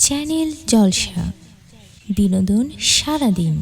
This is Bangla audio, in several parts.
চ্যানেল জলসা, বিনোদন সারাদিন।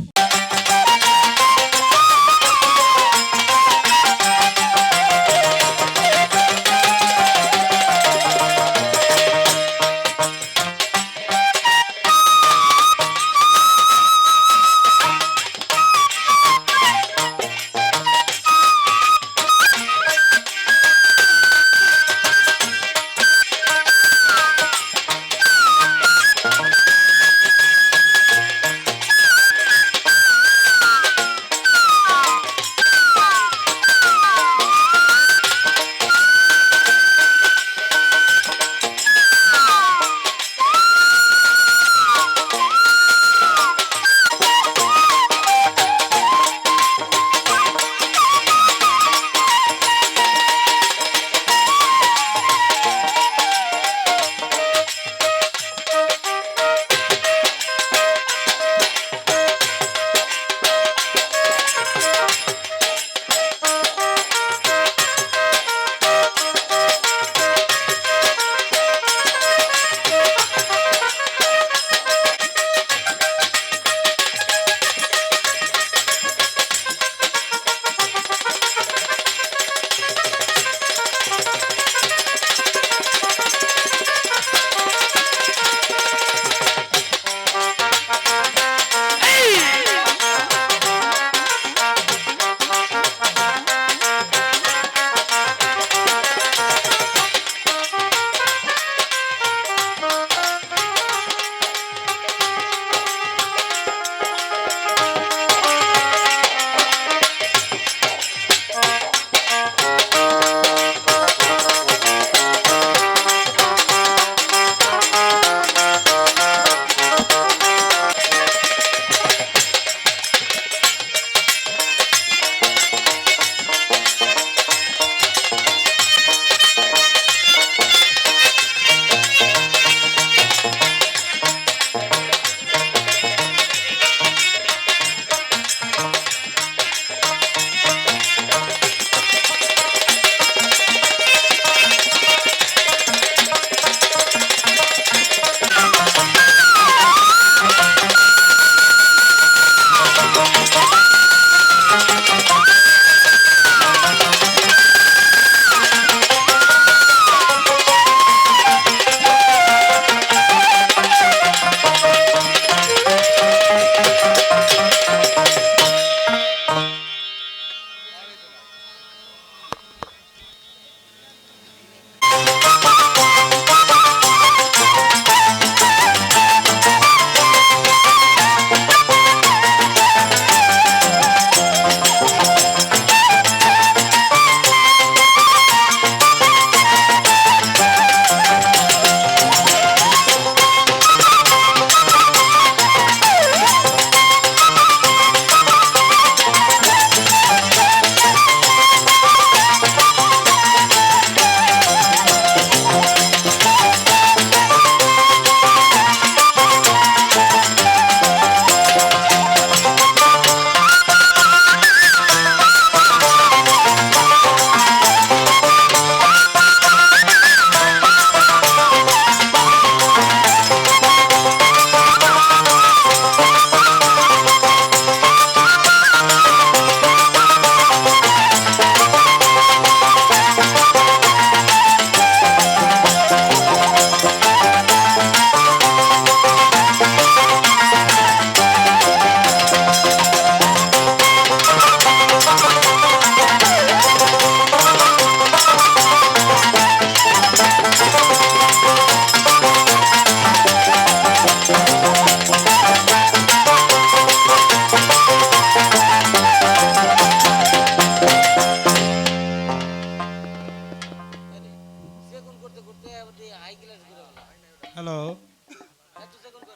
Hello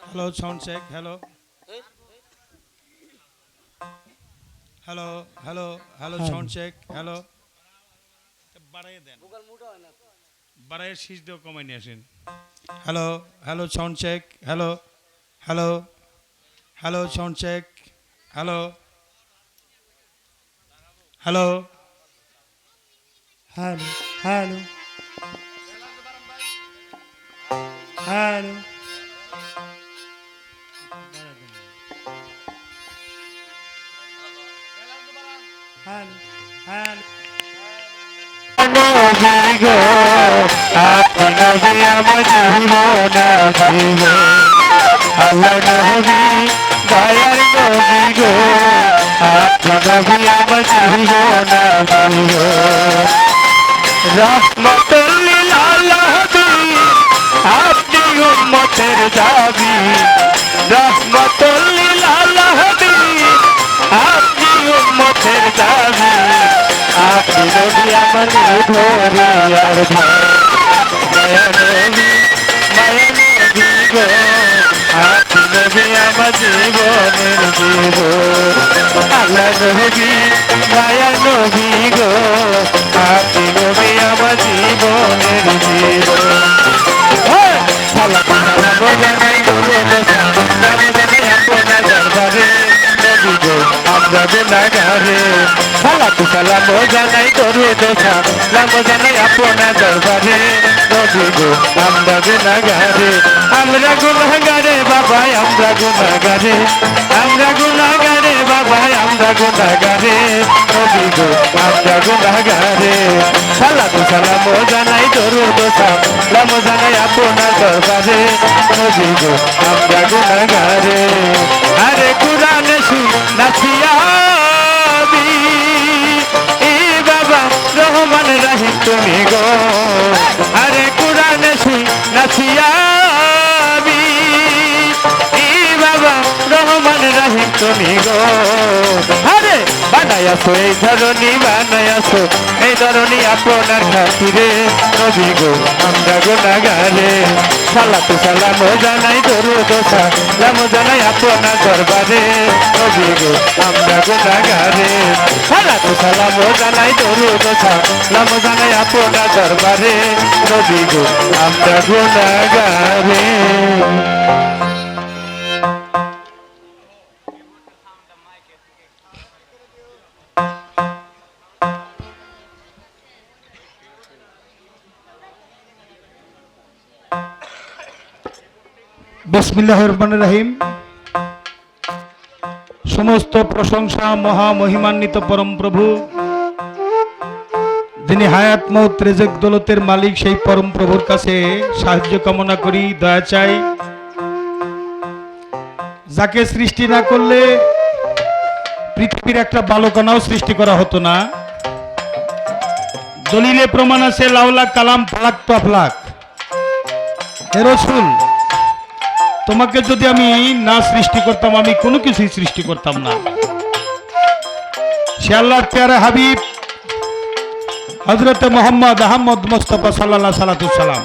hello sound check hello hello hello hello sound check hello বাড়াইয়ে দেন বাড়াইয়ে শীষ দিয়েও কমাই নিয়ে আসেন hello hello sound check hello hello hello sound check hello hello hello hello hello হ্যাঁ হ্যাঁ নবী গো আপনি নবী আমার জীবন আসিব আল্লাহ নবী দয়ার নবী গো আপনি নবী আমার জীবন আসিব রহমতুল লিল আলামিন আপনি উম্মতের দাবি রহমতুল লিল আলামিন আপনি উম্মতের দাবি আপনি নবী আমার ধরিয়ার মায়া নবী গো আপনি নবী আমার জীবনের জীব আল্লাহ নবী মায়া নবী গো আপনি নবী আমার জীবনের জীব সালাম সালাম জানাই আপনার দরবারে নবী গো আমরা গুনাহগারে সালাতু সালাম জানাই দরুদ সালাম জানাই আপনার দরবারে নবী গো আমরা গুনাহগারে বাবা আমরা গুনাহগারে বাবা আমরা গুনাহগারে নবী গো আমরা গুনাহগারে সালাতু সালাম জানাই দরুদ সালাম জানাই আপনার দরবারে নবী গো আমরা গুনাহগারে আরে কুরআনে নাসিয়াবি এ বাবা রহমান রহিম তুমি গো আরে কুরআনে নাসিয়াবি এ বাবা রহমান রহিম তুমি গো আরে বানায়াছো এই ধরনী আপনার খাতিরে নবী গো আমরা গুনাহগারে সালাতু সালাম জানাই দরুদ সালাম জানাই আপনার দরবারে নবী গো আমরা গুনাহগারে সালাতু সালাম জানাই দরুদ সালাম জানাই আপনার দরবারে নবী গো আমরা গুনাহগারে বিসমিল্লাহির রহমানির রহিম। সমস্ত প্রশংসা মহামহিমান্বিত পরম প্রভু, যিনি হায়াত মৌত রিজিক দৌলতের মালিক, সেই পরম প্রভুর কাছে সাহায্য কামনা করি, দয়া চাই। যাকে সৃষ্টি না করলে পৃথিবীর একটা বালকণাও সৃষ্টি করা হতো না। দলিলে প্রমাণ আছে, লাউলা কালাম ফালাক তো আফলাক। হে রাসূল, তোমাকে যদি আমি না সৃষ্টি করতাম, আমি কোনো কিছুই সৃষ্টি করতাম না। সে আল্লাহর প্যারা হাবিব হযরত মুহাম্মদ আহমদ মুস্তাফা সাল্লাল্লাহু আলাইহি সাল্লাম,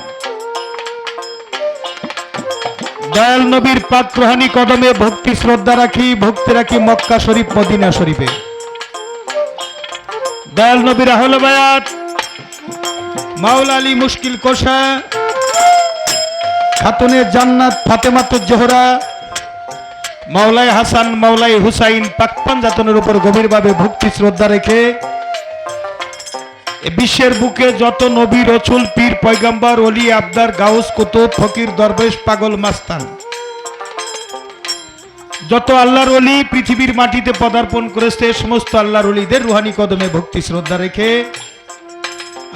দয়াল নবীর পাক রুহানি কদমে ভক্তি শ্রদ্ধা রাখি, ভক্তি রাখি মক্কা শরীফ মদিনা শরীফে। দয়াল নবীর আহলে বায়াত, মাওলা আলী মুশকিল কোশা, খাতুনে জান্নাত ফাতেমাতুজ জোহরা, মাওলাই হাসান, মাওলাই হুসাইন পাক পাঞ্জাতনের উপর গভীরভাবে ভক্তি শ্রদ্ধা রেখে বিশ্বের বুকে যত নবী, রসুল, পীর, পয়গম্বর, ওলি, আবদার, গাউস, কুতুব, ফকির, দরবেশ, পাগল, মাস্তান, যত আল্লাহর ওলি পৃথিবীর মাটিতে পদার্পণ করেছে, সমস্ত আল্লাহর ওলিদের রুহানি কদমে ভক্তি শ্রদ্ধা রেখে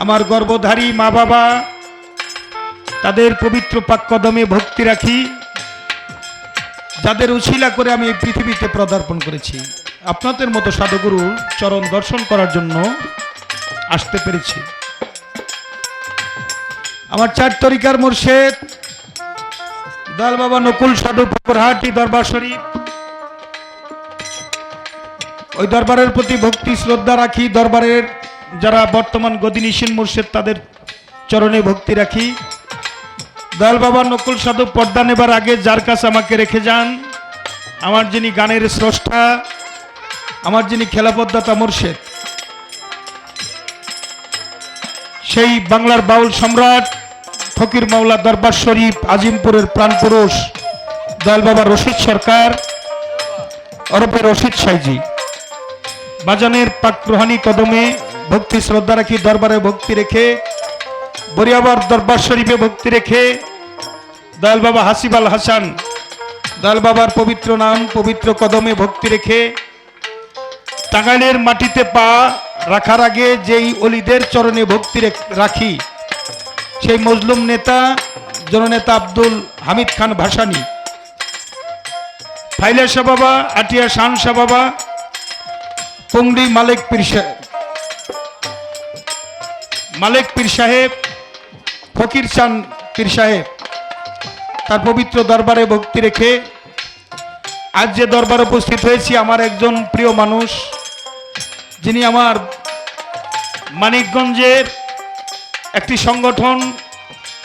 আমার গর্ভধারী মা বাবা, তাদের পবিত্র পাক কদমে ভক্তি রাখি, যাদের উছিলা করে আমি এই পৃথিবীতে পদার্পণ করেছি। আপনাদের মতো সাধুগুরুর চরণ দর্শন করার জন্য আসতে পেরেছি। আমার চার তরিকার মুর্শিদ দয়াল বাবা নকুল সাধু পুকুরহাটি দরবার শরীফ, ওই দরবারের প্রতি ভক্তি শ্রদ্ধা রাখি। দরবারের যারা বর্তমান গদিনিসীন মুর্শিদ, তাদের চরণে ভক্তি রাখি। দয়াল বাবা নকুল সাধু পর্দা নেবার আগে যার কাছে আমাকে রেখে যান, আমার যিনি গানের স্রষ্টা, আমার যিনি খেলাপদ্দাতা মুর্শিদ, সেই বাংলার বাউল সম্রাট ফকির মাওলা দরবার শরীফ আজিমপুরের প্রাণপুরুষ দয়াল বাবা রশিদ সরকার ওরফে রশিদ সাইজি, বাজানের পাক রুহানি কদমে ভক্তি শ্রদ্ধা রাখি। দরবারে ভক্তি রেখে, বরিয়াবার দরবার শরীফে ভক্তি রেখে, দয়াল বাবা হাসিব আল হাসান, দয়াল বাবার পবিত্র নাম, পবিত্র কদমে ভক্তি রেখে টাঙ্গাইলের মাটিতে পা রাখার আগে যেই অলিদের চরণে ভক্তি রাখি, সেই মজলুম নেতা জননেতা আব্দুল হামিদ খান ভাসানী, ফাইলা শাহ বাবা, আটিয়া শান শাহ বাবা, পুংড়ি মালিক পীর সাহেব, ফকির চান পীর সাহেব, তার পবিত্র দরবারে ভক্তি রেখে আজ যে দরবারে উপস্থিত হয়েছি, আমার একজন প্রিয় মানুষ, যিনি আমার মানিকগঞ্জের একটি সংগঠন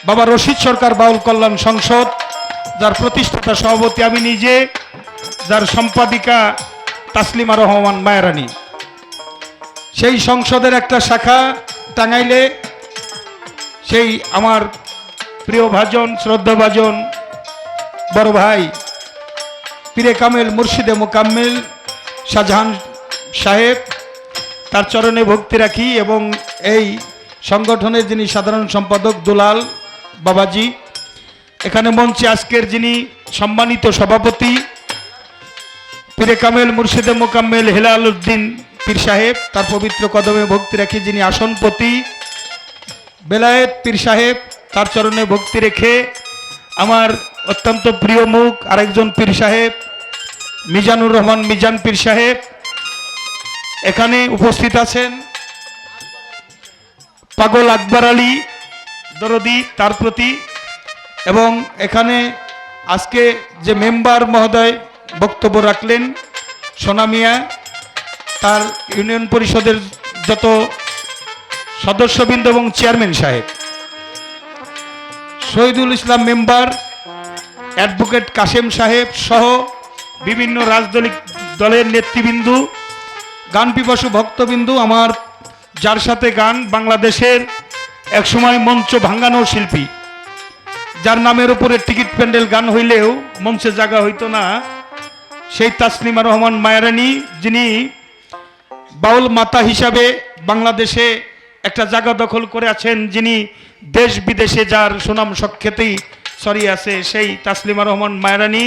বাবা রশিদ সরকার বাউল কল্যাণ সংসদ, যার প্রতিষ্ঠাতা সভাপতি আমি নিজে, যার সম্পাদিকা তাসলিমা রহমান মায়ারানী, সেই সংসদের একটা শাখা টাঙ্গাইলে, সেই আমার প্রিয় ভাজন, শ্রদ্ধাভাজন বড় ভাই পীরে কামেল মুর্শিদে মোকাম্মেল শাহজাহান সাহেব, তার চরণে ভক্তি রাখি। এবং এই সংগঠনের যিনি সাধারণ সম্পাদক দুলাল বাবাজি, এখানে মঞ্চে আজকের যিনি সম্মানিত সভাপতি পীরে কামেল মুর্শিদে মোকাম্মেল হেলাল উদ্দিন পীর সাহেব, তার পবিত্র কদমে ভক্তি রাখি যিনি আসনপতি বেলায়েত পীর সাহেব, তার চরণে ভক্তি রেখে আমার অত্যন্ত প্রিয় মুখ আরেকজন পীর সাহেব মিজানুর রহমান মিজান পীর সাহেব এখানে উপস্থিত আছেন, পাগল আকবর আলী দরদি তার প্রতি, এবং এখানে আজকে যে মেম্বার মহোদয় বক্তব্য রাখলেন সোনামিয়া, তার ইউনিয়ন পরিষদের যত সদস্যবৃন্দ এবং চেয়ারম্যান সাহেব, শহীদুল ইসলাম মেম্বার, অ্যাডভোকেট কাশেম সাহেব সহ বিভিন্ন রাজনৈতিক দলের নেতৃবৃন্দ, গান পিপাসু ভক্তবিন্দু, আমার যার সাথে গান বাংলাদেশের একসময় মঞ্চ ভাঙ্গানো শিল্পী, যার নামের উপরে টিকিট প্যান্ডেল গান হইলেও মঞ্চে জায়গা হইতো না, সেই তাসলিমা রহমান মায়ারানী, যিনি বাউল মাতা হিসাবে বাংলাদেশে একটা জায়গা দখল করে আছেন, যিনি দেশ বিদেশে যার সুনাম সখ্যাতি ছড়িয়ে আছে, সেই তাসলিমা রহমান মায়ারানী,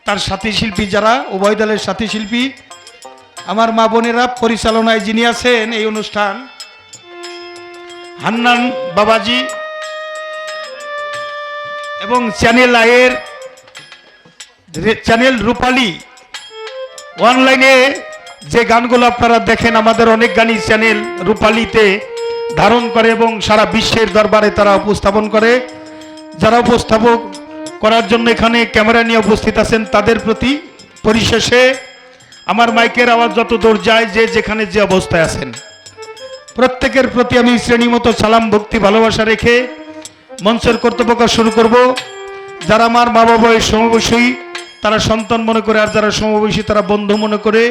তার সাথী শিল্পী যারা উভয় দলের সাথী শিল্পী, আমার মা বোনেরা, পরিচালনায় যিনি আছেন এই অনুষ্ঠান হান্নান বাবাজি, এবং চ্যানেল আয়ের চ্যানেল রূপালী অনলাইনে যে গানগুলো আপনারা দেখেন, আমাদের অনেক গানই চ্যানেল রূপালীতে ধারণ করে এবং সারা বিশ্বের দরবারে তারা উপস্থাপন করে। যারা উপস্থাপক করার জন্য এখানে ক্যামেরা নিয়ে উপস্থিত আছেন, তাদের প্রতি পরিশেষে আমার মাইকের আওয়াজ যত দূর যায়, যে যেখানে যে অবস্থায় আছেন প্রত্যেকের প্রতি আমি শ্রেণীমতো সালাম ভক্তি ভালোবাসা রেখে মঞ্চের কর্তব্য শুরু করব। যারা আমার মা বাবা সমবয়সী তারা সন্তান মনে করে, আর যারা সমবয়সী তারা বন্ধু মনে করে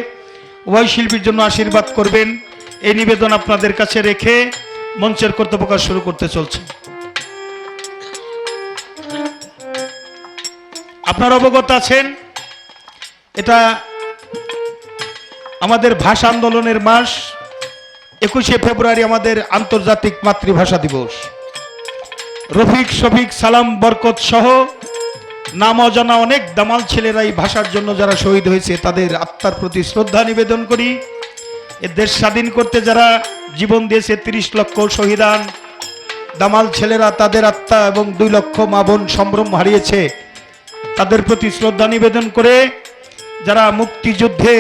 উভয় শিল্পীর জন্য আশীর্বাদ করবেন, এই নিবেদন আপনাদের কাছে রেখে মঞ্চের কর্তব্য শুরু করতে চলছে। আপনারা অবগত আছেন, এটা আমাদের ভাষা আন্দোলনের মাস। 21শে ফেব্রুয়ারি আমাদের আন্তর্জাতিক মাতৃভাষা দিবস। রফিক, শফিক, সালাম, বরকত সহ নাম অজানা অনেক দামাল ছেলেরা এই ভাষার জন্য যারা শহীদ হয়েছে, তাদের আত্মার প্রতি শ্রদ্ধা নিবেদন করি। এ দেশ স্বাধীন করতে যারা জীবন দিয়েছে, 30 লক্ষ শহীদান দামাল ছেলেরা, তাদের আত্মা এবং 2 লক্ষ মা বোন সম্ভ্রম হারিয়েছে, তাদের প্রতি শ্রদ্ধা নিবেদন করে যারা মুক্তিযুদ্ধে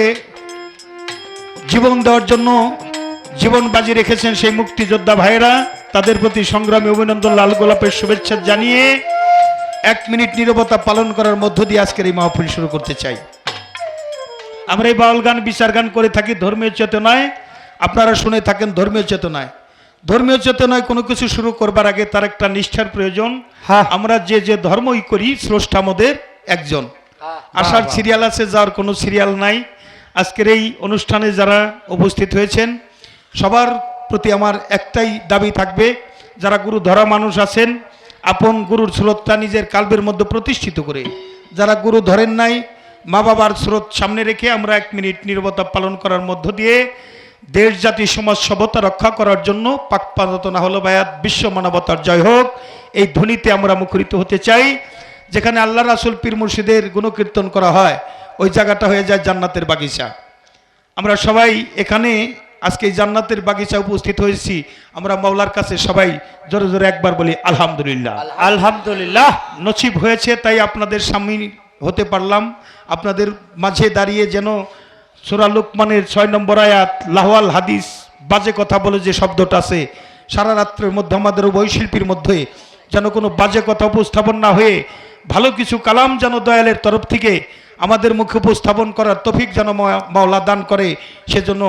জীবন দেওয়ার জন্য জীবন বাজি রেখেছেন, সেই মুক্তিযোদ্ধা ভাইয়েরা, তাদের প্রতি সংগ্রামী অভিনন্দন, লাল গোলাপের শুভেচ্ছা জানিয়ে 1 মিনিট নীরবতা পালন করার মধ্য দিয়ে আজকের এই মাহফিল শুরু করতে চাই। আমরা এই বাউল গান বিচার গান করে থাকি ধর্মীয় চেতনায়, আপনারা শুনে থাকেন ধর্মীয় চেতনায়। ধর্মীয় চেতনায় কোনো কিছু শুরু করবার আগে তার একটা নিষ্ঠার প্রয়োজন। আমরা যে যে ধর্মই করি, স্রষ্টা আমাদের একজন। আসার সিরিয়াল আছে, যার কোনো সিরিয়াল নাই। আজকের এই অনুষ্ঠানে যারা উপস্থিত হয়েছেন সবার প্রতি আমার একটাই দাবি থাকবে, যারা গুরু ধরা মানুষ আছেন, আপন গুরুর স্রোতটা নিজের কালবের মধ্যে প্রতিষ্ঠিত করে, যারা গুরু ধরেন নাই, মা বাবার স্রোত সামনে রেখে আমরা 1 মিনিট নীরবতা পালন করার মধ্য দিয়ে দেশ জাতি সমাজ সভ্যতা রক্ষা করার জন্য পাক প্রার্থনা হলো বায়াত, বিশ্ব মানবতার জয় হোক, এই ধ্বনিতে আমরা মুখরিত হতে চাই। যেখানে আল্লাহ রাসূল পীর মুর্শিদের গুণকীর্তন করা হয় ওই জায়গাটা হয়ে যায় জান্নাতের বাগিচা। আমরা সবাই এখানে আজকে এই জান্নাতের বাগিচা উপস্থিত হয়েছি, আমরা মাওলার কাছে সবাই জোরে জোরে একবার বলি আলহামদুলিল্লাহ। আলহামদুলিল্লাহ। নসিব হয়েছে তাই আপনাদের সামিল হতে পারলাম, আপনাদের মাঝে দাঁড়িয়ে যেন সূরা লুকমানের 6 নম্বর আয়াত লাহওয়াল হাদিস বাজে কথা বলে যে শব্দটা আছে, সারা রাত্রের মধ্যে আমাদের বৈশিল্পীর মধ্যে যেন কোনো বাজে কথা উপস্থাপন না হয়ে ভালো কিছু কালাম যেন দয়ালের তরফ থেকে আমাদের মুখে উপস্থাপন করার তৌফিক যেন মাওলা দান করে, সেজন্য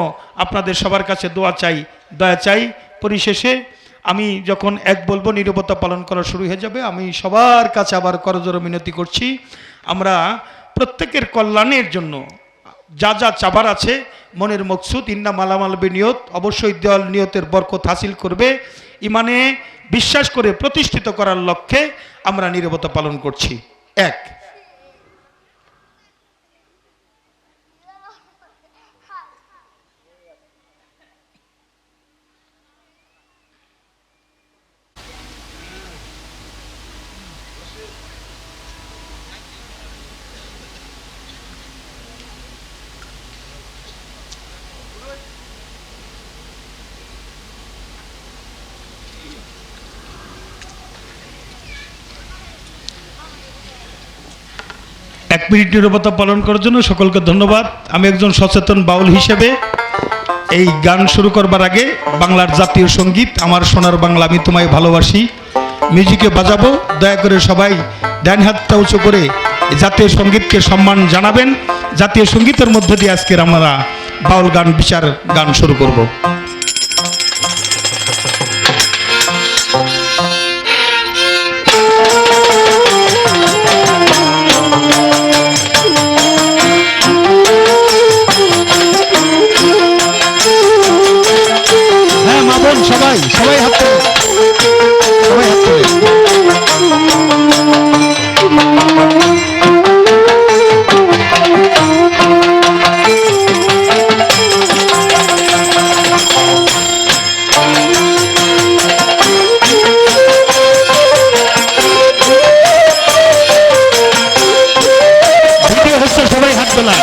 আপনাদের সবার কাছে দোয়া চাই, দয়া চাই। পরিশেষে আমি যখন এক বলবো নীরবতা পালন করা শুরু হয়ে যাবে। আমি সবার কাছে আবার করজোড়ে মিনতি করছি, আমরা প্রত্যেকের কল্যাণের জন্য যা যা চাবার আছে মনের মকসুদ ইন্না মালামাল বিনিয়ত, অবশ্যই দেওয়াল নিয়তের বরকত হাসিল করবে, ইমানে বিশ্বাস করে প্রতিষ্ঠিত করার লক্ষ্যে আমরা নীরবতা পালন করছি। এক, এক মিনিট নীরবতা পালন করার জন্য সকলকে ধন্যবাদ। আমি একজন সচেতন বাউল হিসেবে এই গান শুরু করবার আগে বাংলার জাতীয় সঙ্গীত আমার সোনার বাংলা আমি তোমায় ভালোবাসি মিউজিকে বাজাবো, দয়া করে সবাই ডান হাতটা উঁচু করে জাতীয় সঙ্গীতকে সম্মান জানাবেন। জাতীয় সঙ্গীতের মধ্য দিয়ে আজকের আমরা বাউল গান বিচার গান শুরু করব। সবাই সবাই হাত তোলে, সবাই হাত তোলে। ভিডিও হচ্ছে, সবাই হাত তোলা।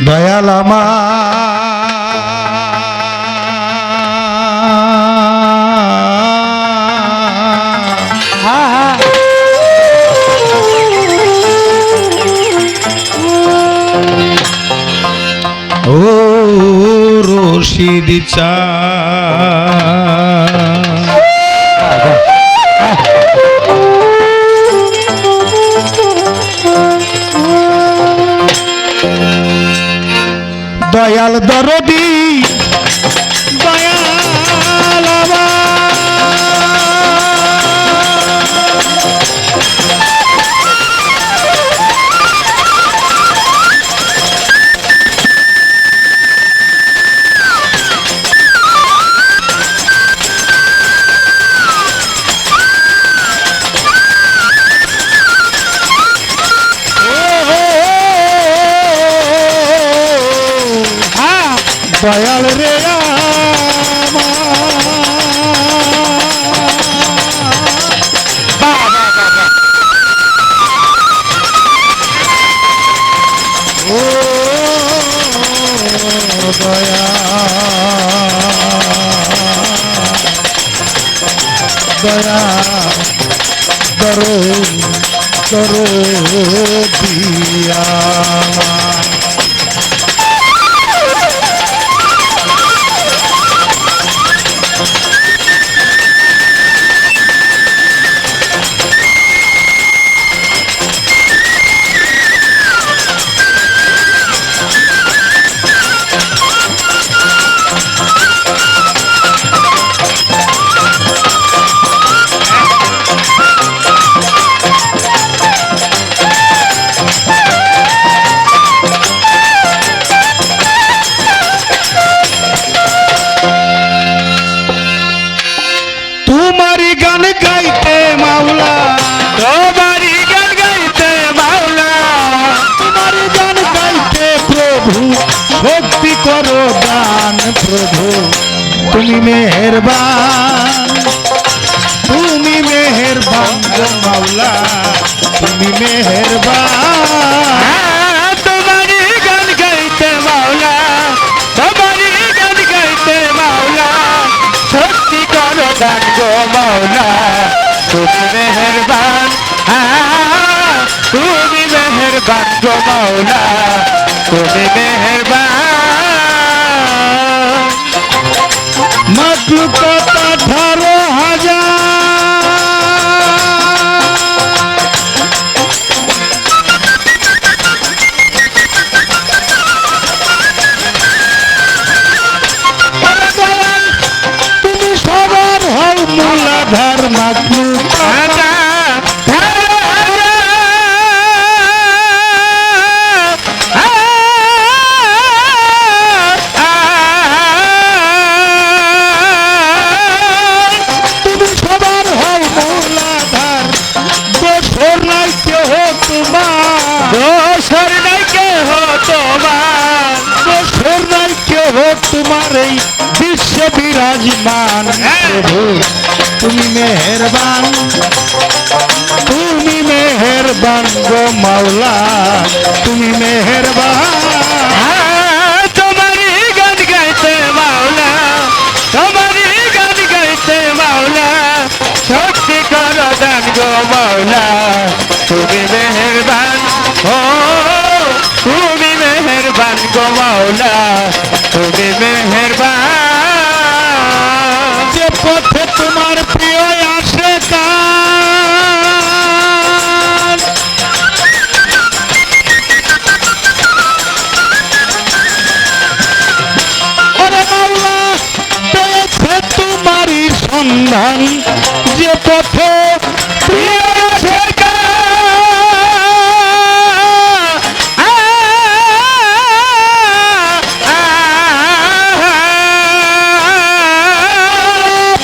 দয়াল ও রশিদ চা দয়াল দরদি দয়াল দয়াল রে ও দয়া দয়া দরো দিয়া করো দান প্রভু তুমি মেহেরবান, তুমি মেহেরবান গো মাওলা, তুমি মেহেরবান। তোমারই গান গাইতে মাওলা, তোমারই গান গাইতে মাওলা, শক্তি করো দান গো মাওলা, তুমি মেহেরবান, তুমি মেহেরবান গো মাওলা, তুমি মেহেরবান। মাকলুক 18,000 তুমি সবার হও মূলাধার মাকলুক তুমি সবার হও মূলাধার, দোষর নাই কেহ তোমার, দোষর নাই কেহ তোমার, দোষর নাই কেহ তোমার এই বিশ্বে বিরাজমান প্রভু তুমি মেহেরবান, তুমি মেহেরবান গো মাওলা, তুমি মেহেরবান। তোমারই গান গাইতে মাওলা, তোমারই গান গাইতে মাওলা, শক্তি করো দান গো মাওলা, তুমি মেহেরবান, ও তুমি মেহেরবান গো মাওলা, তুমি মেহেরবান। যে পথে তোমার প্রিয় আসে কান, ওরে মাওলা পেয়েছে তোমারই সন্ধান, যে পথে প্রিয় আসে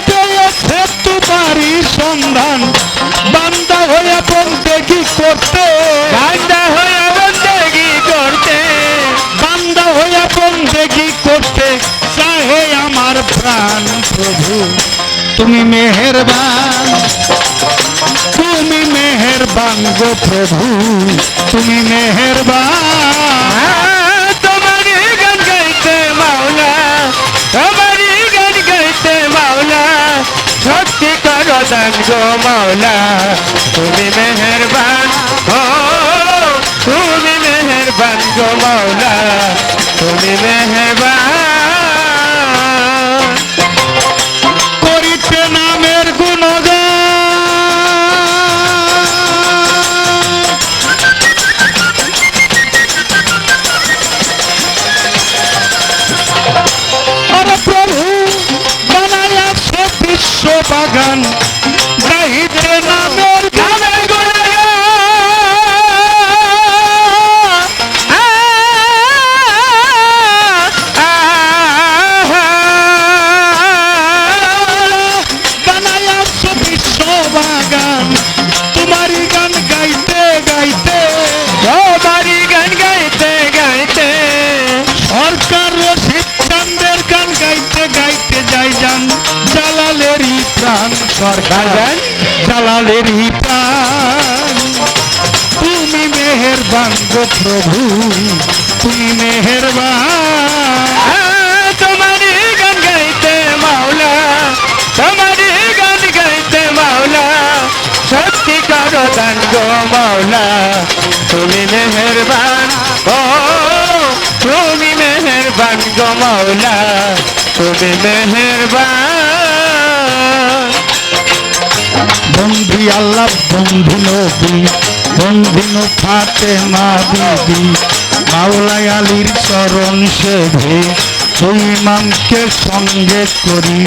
পেয়েছে তোমারই সন্ধান, বান্দা হয়ে বন্দেগী করতে, বান্দা হয়ে বন্দেগী করতে, বান্দা হয়ে বন্দেগী করতে চাহে আমার প্রাণ প্রভু তুমি মেহেরবান, তুমি মেহেরবান গো প্রভু তুমি মেহেরবান। তোমারই গান গাইতে মাওলা, তোমারই গান গাইতে মাওলা, শক্তি করো দান গো মাওলা, তুমি মেহেরবান, ও তুমি মেহেরবান গো মাওলা, তুমি মেহেরবান। করিতে নামের গুণগান, আরে প্রভু বানাইয়াছে বিশ্ব বাগান, গাইতে নামের গানের বানাইয়াছে বিশ্ব বাগান, তোমারই গান গাইতে গাইতে, তোমারই গান গাইতে গাইতে, সরকার রশিদ চান্দের গান গাইতে গাইতে যাই যান জালালেরই প্রাণ, সরকার গান জালালেরই প্রাণ। তুমি মেহেরবান গো প্রভু তুমি মেহেরবান। তোমারই গান গাইতে মাওলা, তোমারই গান গাইতে মাওলা, শক্তি করো দান গো মাওলা, তুমি মেহেরবান, ও তুমি মেহেরবান গো মাওলা, তুমি মেহেরবান। বন্ধি আল্লাহ বন্ধি নবী বন্ধি ফাতেমা বিবি, মাওলাই আলীর চরণ সেভে দুই ইমামকে সঙ্গে করি,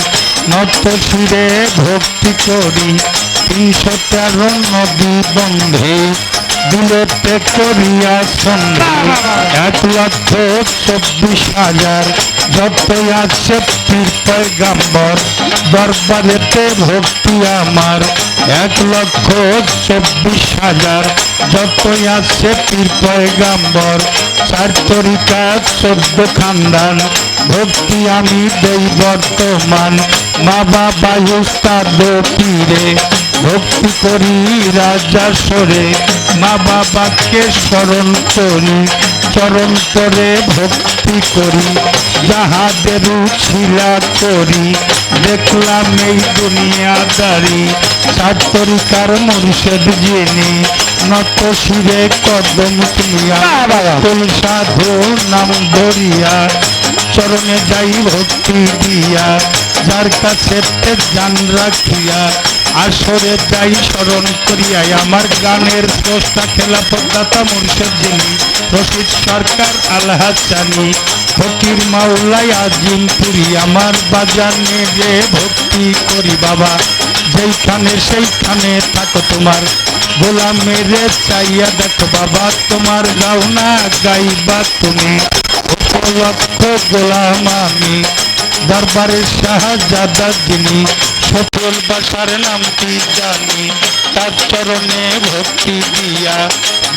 নত শিরে ভক্তি করি, 313 নদী বন্ধে বিলেতে করিয়া সন্ধে, 1,24,000 যতই আছে পীর পয়গাম্বর, দরবারেতে ভক্তি আমার, 1,24,000 যতই আছে পীর পয়গাম্বর, চার তরিকা 14 খানদান ভক্তি আমি দেই বর্তমান মা বাবা উস্তাদ পীরে ভক্তি করি রাজা সরে মা বাবাকে স্মরণ করি চরণ করে ভক্তি করি যাহাদের ছিলা করি দেখলাম এই দুনিয়াদারি চার তরিকার মুর্শিদ যিনি নত শিরে কদম তুলিয়া কুল সাধু নাম ধরিয়া চরণে যাই ভক্তি দিয়া যার কাছে জান রাখিয়া আসরে যাই স্মরণ করিয়া আমার গানের স্রষ্টা খেলাফত দাতা মুর্শিদ যিনি রশিদ সরকার আল হাসানি ফকির মাওলাই আজিমপুরি আমার বাজানে যে ভক্তি করি বাবা যেইখানে সেইখানে থাকো তোমার গোলামের চাইয়া দেখো বাবা তোমার গাও না গাইবা তুমি উপলক্ষ গোলাম আমি দরবারের শাহজাদা যিনি সফল বাসার নামটি জানি তার চরণে ভক্তি দিয়া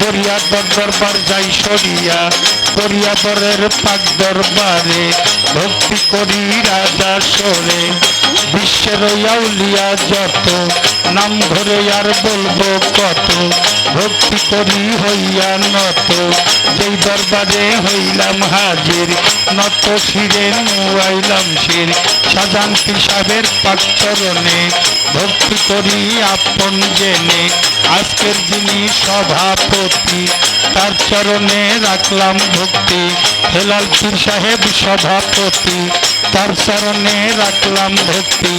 দরিয়া দরবার যাই সরিয়া দরিয়াবরের পাক দরবারে ভক্তি করি রাজা সরে বিশ্বের আউলিয়া যত নাম ধরে আর বলবো কত ভক্তি করি হইয়া নত যেই দরবারে হইলাম হাজির নত শিরে নুয়াইলাম শির সাজানতি সাহেবের পাক চরণে ভক্তি করি আপন জেনে আজকের যিনি সভাপতি তার চরণে রাখলাম ভক্তি হেলাল পীর সাহেব সভাপতি তার চরণে রাখলাম ভক্তি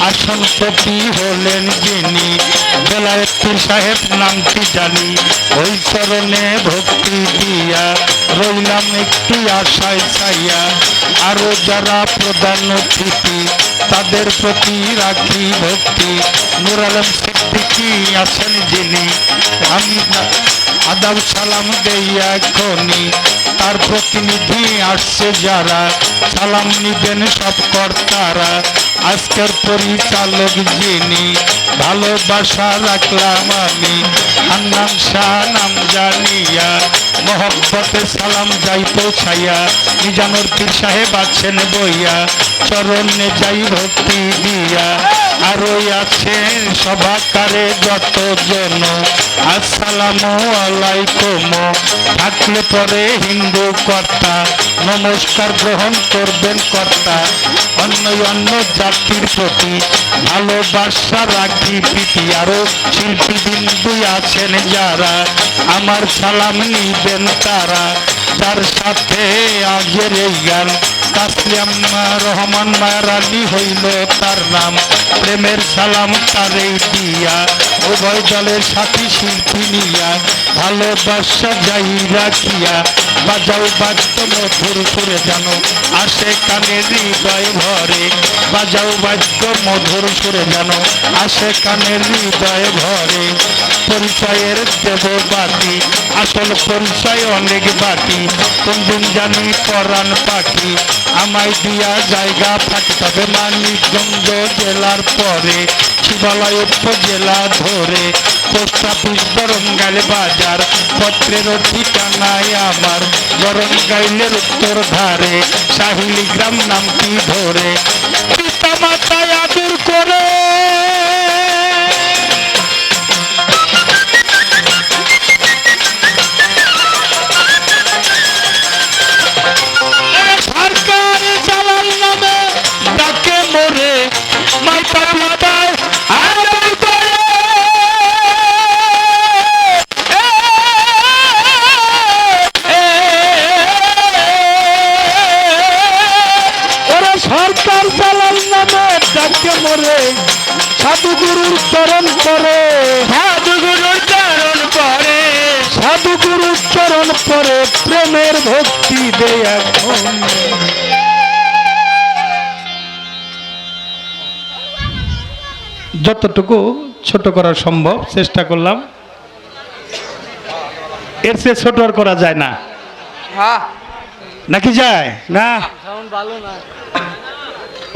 আসনপতি হলেন যিনি বেলায়েত পীর সাহেব নামটি জানি ওই চরণে ভক্তি দিয়া রইলাম একটু আশায় চাইয়া আরো যারা প্রধান অতিথি তাদের প্রতি রাখি ভক্তি নূর আলম সিদ্দিকী আছেন যিনি আমি আদাব সালাম দেইয়া খনি তার প্রতিনিধি আসছে যারা সালাম নিবেন সব কর্তারা আজকের পরিচালক যিনি ভালোবাসা রাখলাম আমি হান্নান শাহ নাম জানিয়া মোহব্বতে সালাম যাই পৌঁছাইয়া মিজানুর পীর সাহেব আছেন বইয়া চরণে যাই ভক্তি দিয়া আরো আছেন সভাকারে যতজন আসসালামু আলাইকুম থাকলে পরে হিন্দু কর্তা নমস্কার গ্রহণ করবেন কর্তা অন্য অন্য জাতির প্রতি ভালোবাসা রাখি প্রীতি আরো শিল্পী বিন্দু আছেন যারা আমার সালাম নিবেন তারা যার সাথে আগের এই গান তাসলিম রহমান মায়ার আলী হইল তার নাম প্রেমের সালাম তারেই দিয়া উভয় দলের সাথী শিল্পী নিয়া ভালোবাসা যাই রাখিয়া বাজাও বাদ্য মধুর সুরে জানো আসে কানে হৃদয় ভরে বাজাও বাদ্য মধুর সুরে জানো আসে কানে হৃদয় ভরে পরিচয়ের দেব বাতি আসল পরিচয় অনেক বাকি কোনদিন জানি পরাণ পাখি আমায় দিয়া জায়গা ফাঁকি তবে মানিকগঞ্জ জেলার পরে শিবালয় উপজেলা ধরে পোস্ট অফিস বরঙ্গাইল বাজার পত্রের ঠিকানায় আমার বরঙ্গাইলের উত্তর ধারে সাহিলি গ্রাম নামটি ধরে পিতা মাতায় আদর করে সাধুগুরুর চরণ করে সাধুগুরুর চরণ করে সাধুগুরুর চরণ করে প্রেমের ভক্তি দেয় এখন যতটুকু ছোট করা সম্ভব চেষ্টা করলাম এর চেয়ে ছোট আর করা যায় না নাকি যায় না ভালো না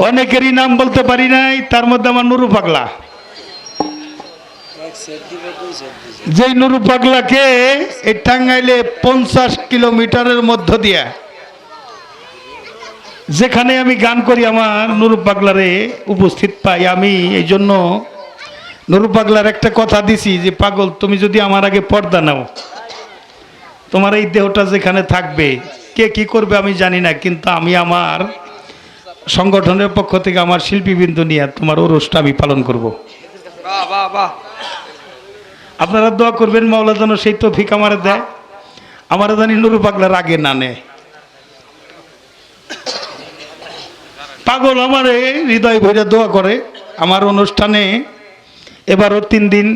অনেকেরই নাম বলতে পারি নাই তার মধ্যে আমার নুরু পাগলা যেই নুরু পাগলাকে এই টাঙ্গাইলে 50 কিলোমিটারের মধ্য দিয়া যেখানে আমি গান করি আমার নুরু পাগলারে উপস্থিত পাই। আমি এই জন্য নুরু পাগলার একটা কথা দিছি যে পাগল তুমি যদি আমার আগে পর্দা নাও, তোমার এই দেহটা যেখানে থাকবে, কে কি করবে আমি জানি না, কিন্তু আমি আমার সংগঠনের পক্ষ থেকে আমার শিল্পীবৃন্দ নিয়ে তোমার ওরসটা আমি পালন করব। আপনারা দোয়া করবেন মাওলা যেন সেই তৌফিক আমারে দেয়, আমার জানি নুরু পাগলার আগে না নেয়। পাগল আমারে হৃদয় ভরে দোয়া করে। আমার অনুষ্ঠানে এবারও 3 দিন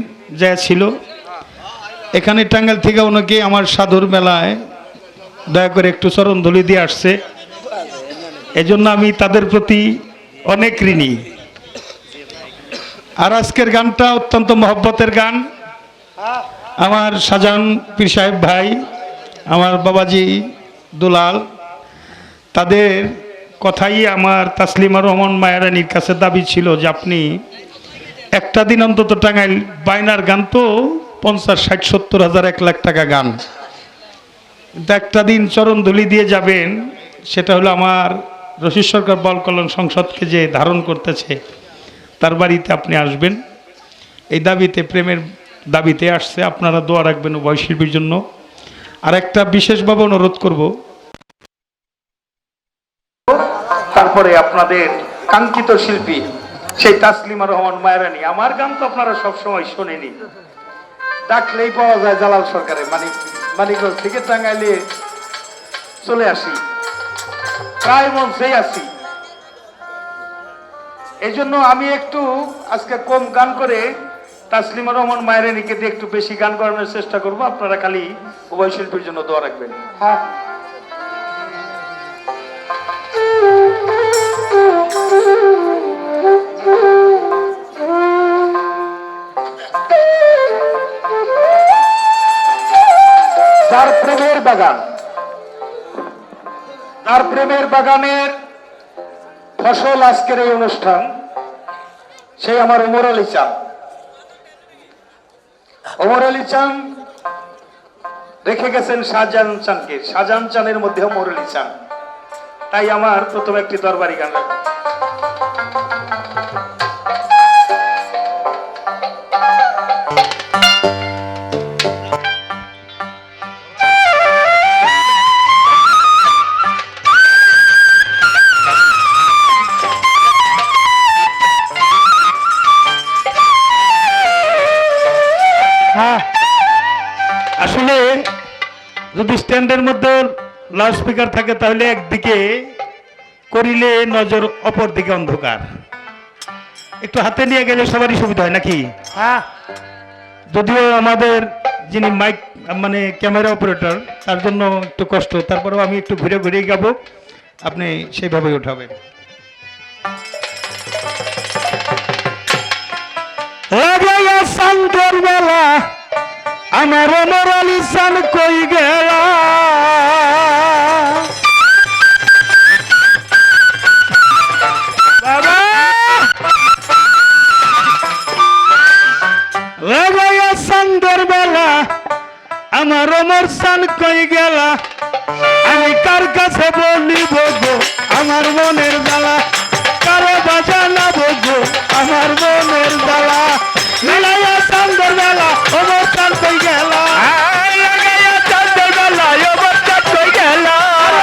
যা ছিল, এখানে টাঙ্গাইল থেকে অনেকে আমার সাধুর মেলায় দয়া করে একটু চরণধুলি দিয়ে আসছে, এজন্য আমি তাদের প্রতি অনেক ঋণী। আর আজকের গানটা অত্যন্ত মহব্বতের গান। আমার শাহজাহান পীর সাহেব ভাই, আমার বাবাজি দুলাল, তাদের কথাই আমার তাসলিমা রহমান মায়ারানীর কাছে দাবি ছিল যে আপনি একটা দিন অন্তত টাঙ্গাইল বাইনার গান তো 50, 60, 70 হাজার 1 লাখ টাকা গান, কিন্তু একটা দিন চরণধুলি দিয়ে যাবেন। সেটা হলো আমার রশিদ সরকার বাউল কল্যাণ সংসদকে যে ধারণ করতেছে তার বাড়িতে আপনি আসবেন। এই দাবিতে, প্রেমের দাবিতে আসছে। আপনারা দোয়া রাখবেন উভয় শিল্পীর জন্য। আর একটা বিশেষভাবে অনুরোধ করব, তারপরে আপনাদের কাঙ্ক্ষিত শিল্পী সেই তাসলিমা রহমান মায়ারানী। আমার গান তো আপনারা সবসময় শোনেনি, ডাকলেই পাওয়া যায় জালাল সরকারে। মানিকগঞ্জ থেকে টাঙ্গাইলে চলে আসি, প্রায় মঞ্চেই আছি। এই জন্য আমি একটু আজকে কম গান করে তাসলিমা রহমান মায়ারানীকে দিয়ে একটু বেশি গান করানোর চেষ্টা করব। আপনারা খালি উভয় শিল্পীর জন্য দোয়া রাখবেন। হ্যাঁ, যার প্রেমের বাগান, যার প্রেমের বাগানের ফসল আজকের এই অনুষ্ঠান, সেই আমার ওমর আলী চান। ওমর আলী চান রেখে গেছেন শাহজাহান চানকে, শাহজাহান চানের মধ্যে ওমর আলী চান। তাই আমার প্রথম একটি দরবারি গান লাগবে। আসলে যদি স্ট্যান্ডের মধ্যে লাউড স্পিকার থাকে তাহলে একদিকে করিলে নজর, অপর দিকে অন্ধকার। একটু হাতে নিয়ে গেলে সবারই সুবিধা হয় নাকি? হ্যাঁ, যদিও আমাদের যিনি মাইক মানে ক্যামেরা অপারেটর তার জন্য একটু কষ্ট, তারপরেও আমি একটু ঘুরে ঘুরে গাবো, আপনি সেইভাবে উঠাবেন। বেলা আমার ওমর আলী চান কই গেলা, বাবা সন্ধ্যের বেলা আমার ওমর চান কই গেলা। আমি কার কাছে বলিব গো আমার মনের জ্বালা, কারো বাজানাবো গো আমার মনের জ্বালা। মিলাইয়া সন্ধ্যের বেলা ওমর চান কই গেলা, লাগাইয়া সন্ধ্যের বেলা ওমর চান কই গেলা,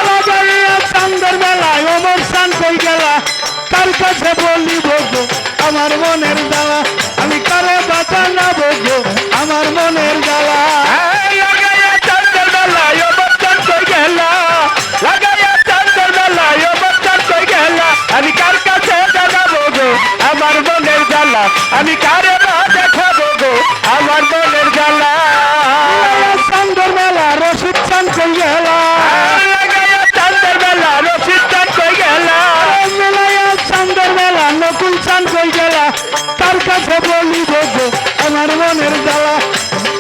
লাগাইয়া সন্ধ্যের বেলা ওমর চান কই গেলা। কার কাছে বলিব গো আমার মনের জ্বালা, আমি কারে বাজানাবো গো আমার মনের জ্বালা। লাগাইয়া সন্ধ্যের বেলা ওমর চান কই গেলা, লাগাইয়া সন্ধ্যের বেলা ওমর চান কই গেলা। আমি কার কাছে জানাবো গো আমার মনের জ্বালা, আমি কারে দেখাবো গো আমার মনের জ্বালা। সন্ধ্যের বেলা রশিদ চান কই গেলা, লাগাইয়া সন্ধ্যের বেলা রশিদ চান কই গেলা, মিলাইয়া সন্ধ্যের বেলা নকুল চান কই গেলা। তার কাছে বলিব গো আমার মনের জ্বালা,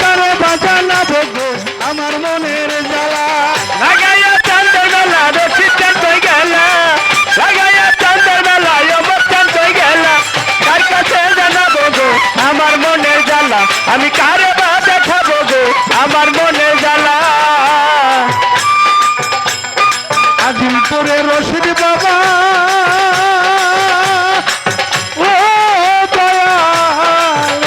কারে বাজানাবো গো আমার মনের জ্বালা। লাগাইয়া সন্ধ্যের বেলা রশিদ চান কই গেলা, লাগাইয়া সন্ধ্যের বেলা ওমর চান কই গেলা। তার কাছে জানাবো গো আমার মনের জ্বালা, আমি কারে বা দেখাবো গো আমার মনের জ্বালা। আজিমপুরে রশিদ বাবা ও দয়াল,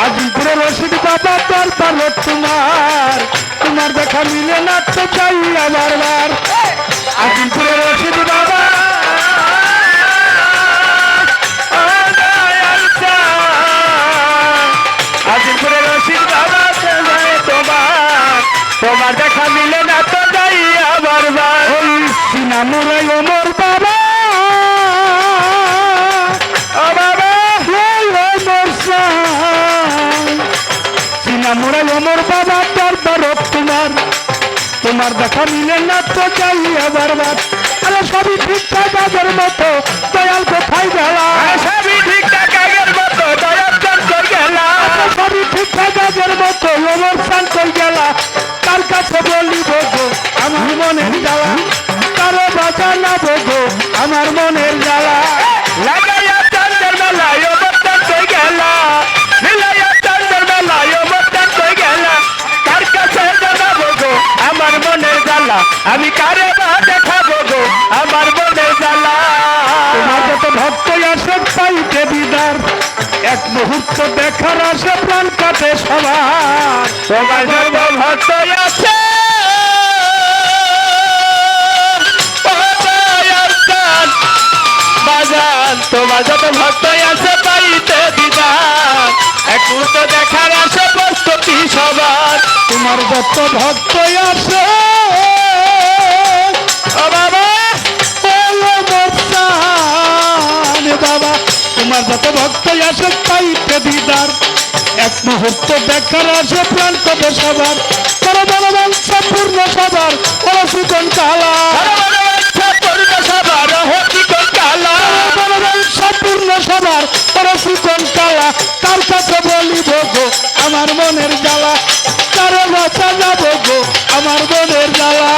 আজিমপুরে রশিদ বাবা দরবার তোমার, তোমার দেখা মিলে না তো চাই বারবার। আজিমপুরে রশিদ বাবা ও দয়াল চাঁদ, আজিমপুরে রশিদ বাবা চাই তোমার, তোমার দেখা মিলে না তো যাই বারবার। ওই সিনামুরাই ওমর বাবা ও বাবা ওই ওমর সিনামুরাই ওমর বাবা দরবার তোমার, তোমার দেখা মিলে না তো চাই বারবার। আরে সবই ঠিকঠাক আগের মতো, দয়াল কোথায় গেলা? সবই ঠিকঠাক আগের মতো, দয়াল চাঁদ কই গেলা? সবই ঠিকঠাক আগের মতো, ওমর চান কই গেলা? কার কাছে বলিব গো আমার মনের জ্বালা, কারো বাজানাবো গো আমার মনের জ্বালা। লাগাইয়া চাঁদের বেলায় ওমর চাঁদ কই গেলা? মিলাইয়া চাঁদের বেলায় ওমর চাঁদ কই গেলা? কার কাছে জানাবো গো আমার মনের জ্বালা, আমি কারে বা দেখাবো গো আমার মনের জ্বালা। তোমার যত ভক্ত আসে পাইতে দিদার, এক মুহূর্ত দেখার আসে প্রাণ কাটে সবার। তোমার যত ভক্ত আছে ও দয়াল চাঁদ বাজান, তোমার যত ভক্ত আছে পাইতে দিদার, এক মুহূর্ত দেখার আসে প্রস্তুতি সবার। তোমার যত ভক্ত আসে ও বাবা বাবা, তোমার যত ভক্ত আসে পাইতে দিদার, এক মুহূর্ত দেখার আসে প্রাণ কাটে সবার। বড় বড় বংশ পূর্ণ সবার বড় সুকন কালা, পূর্ণ সবার হতি কোন কালা, বড় বংশ পূর্ণ সবার বড় সুকন কালা। তার কাছে বলিব গো আমার মনের জ্বালা, কারো বাঁচা যাব গো আমার মনের জ্বালা।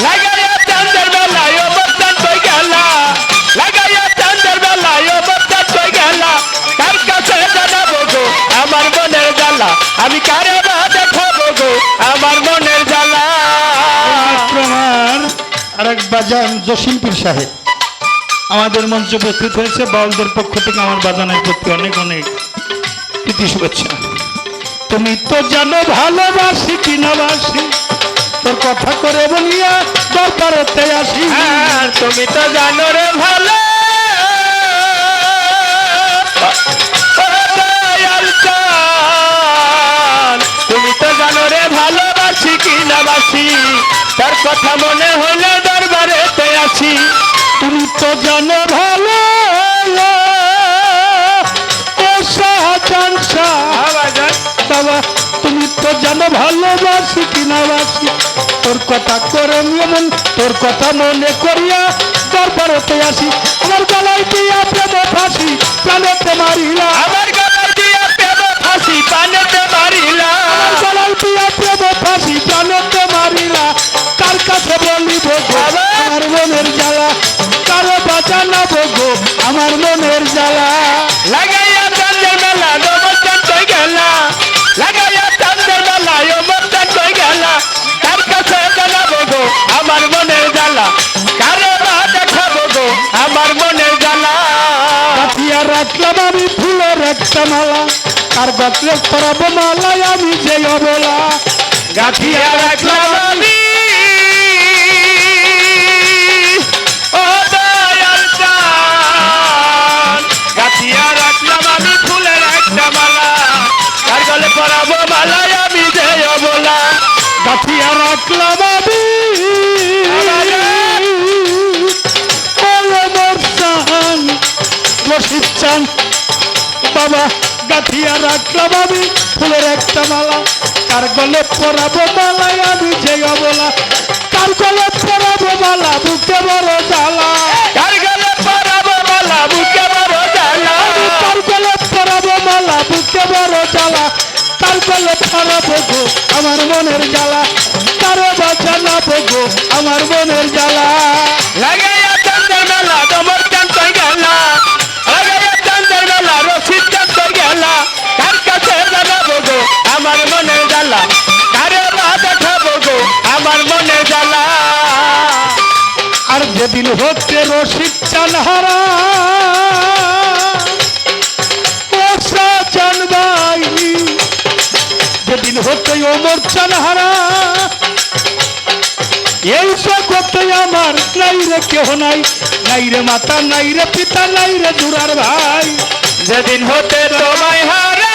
লাগাইয়া চাঁদের বেলায় ওমর চাঁদ কই গেলা? লাগাইয়া চাঁদের বেলায় ওমর চাঁদ কই গেলা? কার কাছে জানাবো গো আমার মনের জ্বালা, আমি কারে বা দেখাবো গো আমার মনের জ্বালা। আমার আরেক বাজান জসিম পীর সাহেব আমাদের মঞ্চে উপস্থিত হয়েছে। বাউলদের পক্ষ থেকে আমার বাজানের প্রতি অনেক অনেক প্রীতি শুভেচ্ছা। তুমি তো জানো ভালোবাসি কিনা বাসি, তোর কথা করে বলিয়া দরবারেতে আসি। আর তুমি তো জানো রে ভালো ও দয়াল চাঁদ, তুমি তো জানো রে ভালোবাসি কিনা বাসি, তার কথা মনে হলে দরবারেতে আসি। তুমি তো জানো ভালো ও শাহজাহান শাহ বাবা, তুমি তো জানো ভালোবাসি কিনা বাসি, তোর কথা করে মন তোর কথা মনে করিয়া দরবারেতে আসি। আমার গলায় দিয়া প্রেম ফাঁসি প্রাণেতে মারিলা, আমার গলায় দিয়া প্রেম ফাঁসি পানেতে মারিলা, আমার গলায় দিয়া প্রেম ফাঁসি প্রাণেতে মারিলা। কার কাছে বলিব গো আমার মনের জ্বালা, কারো বাঁচানাবো গো আমার মনের জ্বালা। লাগাইয়া চাঁদের বেলা ওমর চাঁদ কই গেলা? লাগাইয়া চাঁদের বেলা ওমর চাঁদ কই গেলা? কার কাছে জানাবো গো আমার মনের জ্বালা, কারে বা দেখাবো গো আমার মনের জ্বালা। কাঠিয়া রাখলাম আমি ফুলের একটা মালা, আর গত্রে পরাবো মালায় আমি যে অবলা। গাঁথিয়া রাখলাম আমি ও দয়াল চাঁদ, গাঁথিয়া রাখলাম আমি ফুলের একটা মালা, কার গলে পরাবো মালায় আমি যে অবলা। কাঠিয়া রাখলাম আমি মোরসান রশিদ চান বাবা, গাঠিয়া রাখলাম আমি ফুলের একটা মালা, কার গলে পরাবো মালায় আমি যে অবলা। কার গলে পরাবো মালা বুকে বড় জ্বালা, কার গলে পরাবো মালা বুকে বড় জ্বালা, কার গলে পরাবো মালা বুকে বড় জ্বালা। কার গলে পরাবো গো আমার মনের জ্বালা, কারো বাঁচানাবো গো আমার মনের জ্বালা। লাগাইয়া চাঁদের মেলা ওমর চাঁদ কই গেলা? লাগাইয়া চাঁদের মেলা রশিদ চাঁদ কই গেলা? কার কাছে জানা যেদিন হতে রসিক চানহারা ও সাজান ভাই, যেদিন হতে ওমর চানহারা এই জগতে আমার নাই রে কেহ নাই, নাই রে মাতা নাই রে পিতা নাই রে দুরার ভাই। যেদিন হতে তোমায় হারা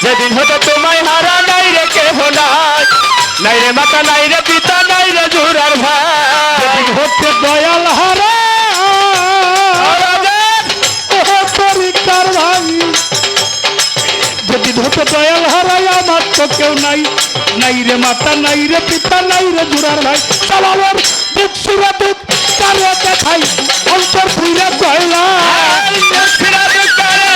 যেদিন হতে তোমায় হারা নাই রে কেহ নাই, নাই রে মাতা নাই রে পিতা নাই রে জুরার ভাই। যেদিন হতে দয়াল হারা ও পরিকার ভাই, যেদিন হতে দয়াল হারাই আমার তো কেউ নাই, নাই রে মাতা নাই রে পিতা নাই রে জুরার ভাই। চালাবার দুঃখ সুরা দুঃখ কারে দেখাই অন্তর পুইরা কয়লা,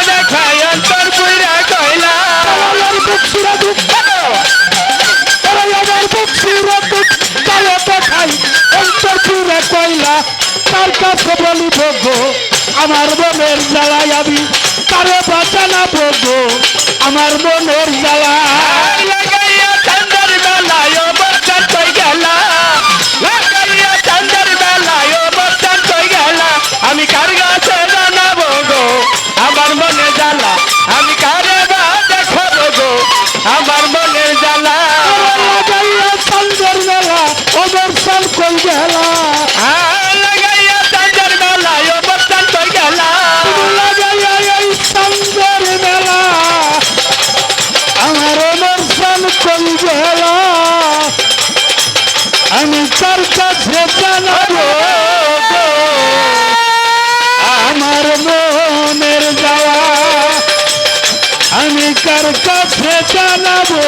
দেখাই অন্তর পুইরা কয়লা। চালাবার দুঃখ সুরা দুঃখ তারাই আমার দুঃখ সুরা দুঃখ কারে দেখাই অন্তর পুইরা কয়লা। তার কাছে বলিব গো আমার মনের জ্বালাই, আমি কারে বাঁচানাবো গো আমার মনের জ্বালা। লাগাইয়া চান্দের বেলায় ও বর্ষার কই গেলা, লাগাইয়া চান্দের বেলায় ও বর্ষার কই গেলা। আমি কার কাছে জানাবো গো আমার মনে জ্বালা, আমি কারে বা দেখাবো গো আমার মনের জ্বালা। লাগাইয়া চান্দের বেলা ও বর্ষার কই গেলা, লাগাইয়া চান্দের বেলায় ও বর্ষার কই গেলা। লাগাইয়া এই চান্দের বেলা আমার বর্ষার কই গেলা। আমি কার কাছে জানাবো গো আমার মনের জ্বালা, আমি কার কাছে জানাবো